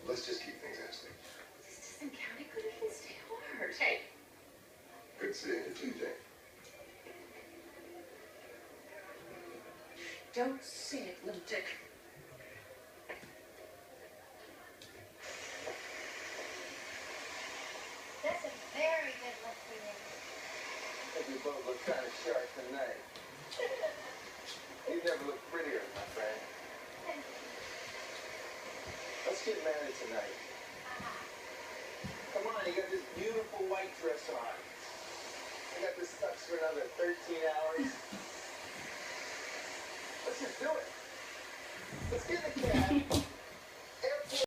Let's just keep things as they are. This doesn't count. I could even stay hard. Hey. Good seeing you, TJ. Don't say it, lunatic. That's a very good look for you. I think we both look kind of sharp tonight. You've never looked prettier, my friend. Let's get married tonight. Come on, you got this beautiful white dress on. I got this tux for another 13 hours. Let's just do it. Let's get in the cab.